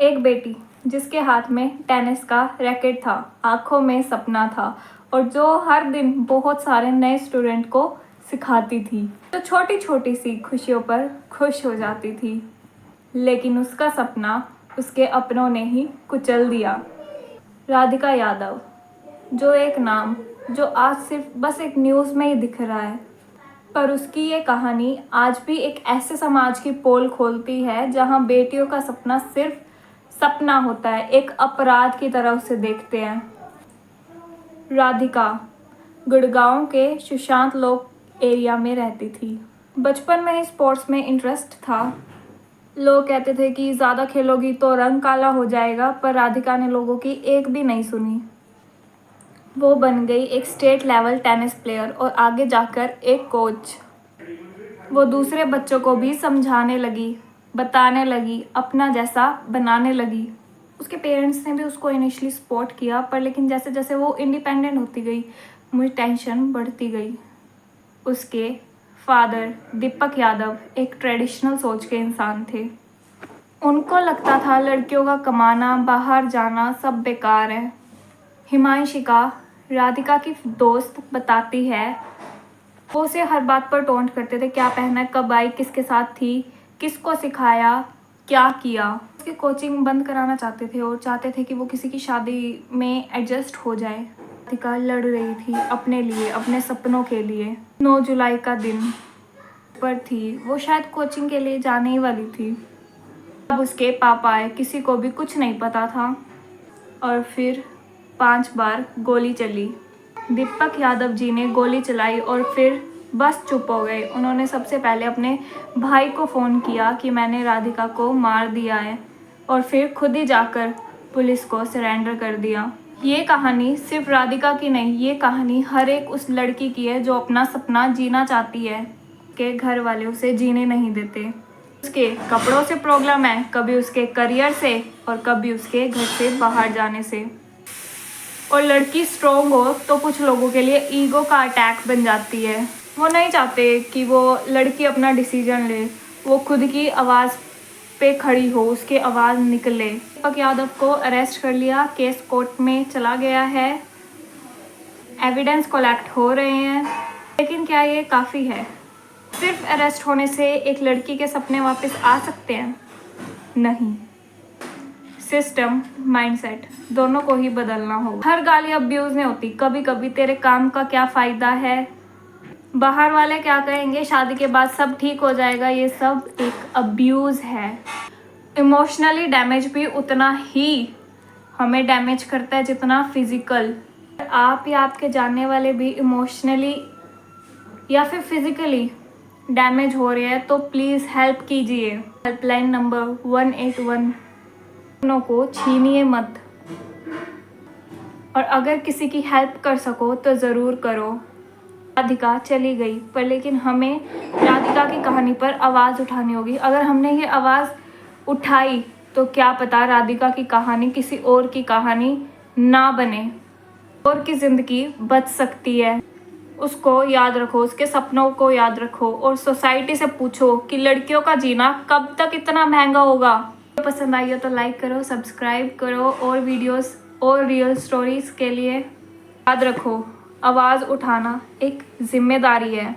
एक बेटी जिसके हाथ में टेनिस का रैकेट था, आंखों में सपना था और जो हर दिन बहुत सारे नए स्टूडेंट को सिखाती थी, तो छोटी छोटी सी खुशियों पर खुश हो जाती थी। लेकिन उसका सपना उसके अपनों ने ही कुचल दिया। राधिका यादव, जो एक नाम जो आज सिर्फ बस एक न्यूज़ में ही दिख रहा है, पर उसकी ये कहानी आज भी एक ऐसे समाज की पोल खोलती है जहां बेटियों का सपना सिर्फ सपना होता है, एक अपराध की तरह उसे देखते हैं। राधिका गुड़गांव के सुशांत लोक एरिया में रहती थी। बचपन में ही स्पोर्ट्स में इंटरेस्ट था। लोग कहते थे कि ज़्यादा खेलोगी तो रंग काला हो जाएगा, पर राधिका ने लोगों की एक भी नहीं सुनी। वो बन गई एक स्टेट लेवल टेनिस प्लेयर और आगे जाकर एक कोच। वो दूसरे बच्चों को भी समझाने लगी, बताने लगी, अपना जैसा बनाने लगी। उसके पेरेंट्स ने भी उसको इनिशियली सपोर्ट किया, पर लेकिन जैसे जैसे वो इंडिपेंडेंट होती गई, मुझे टेंशन बढ़ती गई। उसके फादर दीपक यादव एक ट्रेडिशनल सोच के इंसान थे। उनको लगता था लड़कियों का कमाना, बाहर जाना सब बेकार है। हिमांशिका, राधिका की दोस्त, बताती है वो उसे हर बात पर टोंट करते थे, क्या पहना, कब आई, किसके साथ थी, किसको सिखाया, क्या किया। उसकी कोचिंग बंद कराना चाहते थे और चाहते थे कि वो किसी की शादी में एडजस्ट हो जाए। राधिका लड़ रही थी अपने लिए, अपने सपनों के लिए। 9 जुलाई का दिन पर थी, वो शायद कोचिंग के लिए जाने ही वाली थी। अब उसके पापा आए, किसी को भी कुछ नहीं पता था और फिर 5 बार गोली चली। दीपक यादव जी ने गोली चलाई और फिर बस चुप हो गए। उन्होंने सबसे पहले अपने भाई को फ़ोन किया कि मैंने राधिका को मार दिया है और फिर खुद ही जाकर पुलिस को सरेंडर कर दिया। ये कहानी सिर्फ राधिका की नहीं, ये कहानी हर एक उस लड़की की है जो अपना सपना जीना चाहती है, के घर वाले उसे जीने नहीं देते। उसके कपड़ों से प्रॉब्लम है, कभी उसके करियर से और कभी उसके घर से बाहर जाने से। और लड़की स्ट्रोंग हो तो कुछ लोगों के लिए ईगो का अटैक बन जाती है। वो नहीं चाहते कि वो लड़की अपना डिसीजन ले, वो खुद की आवाज़ पे खड़ी हो, उसकी आवाज़ निकले। दीपक यादव को अरेस्ट कर लिया, केस कोर्ट में चला गया है, एविडेंस कलेक्ट हो रहे हैं। लेकिन क्या ये काफ़ी है? सिर्फ अरेस्ट होने से एक लड़की के सपने वापस आ सकते हैं? नहीं। सिस्टम, माइंडसेट दोनों को ही बदलना होगा। हर गाली अब्यूज़ नहीं होती। कभी कभी तेरे काम का क्या फ़ायदा है, बाहर वाले क्या कहेंगे, शादी के बाद सब ठीक हो जाएगा, ये सब एक अब्यूज़ है। इमोशनली डैमेज भी उतना ही हमें डैमेज करता है जितना फिज़िकल। आप या आपके जानने वाले भी इमोशनली या फिर फिज़िकली डैमेज हो रहे हैं तो प्लीज़ हेल्प कीजिए। हेल्पलाइन नंबर 181 को छीनिए मत, और अगर किसी की हेल्प कर सको तो ज़रूर करो। राधिका चली गई, पर लेकिन हमें राधिका की कहानी पर आवाज़ उठानी होगी। अगर हमने ये आवाज़ उठाई तो क्या पता राधिका की कहानी किसी और की कहानी ना बने, और की ज़िंदगी बच सकती है। उसको याद रखो, उसके सपनों को याद रखो और सोसाइटी से पूछो कि लड़कियों का जीना कब तक इतना महंगा होगा। पसंद आई हो तो लाइक करो, सब्सक्राइब करो, और वीडियोस और रियल स्टोरीज़ के लिए याद रखो, आवाज़ उठाना एक जिम्मेदारी है।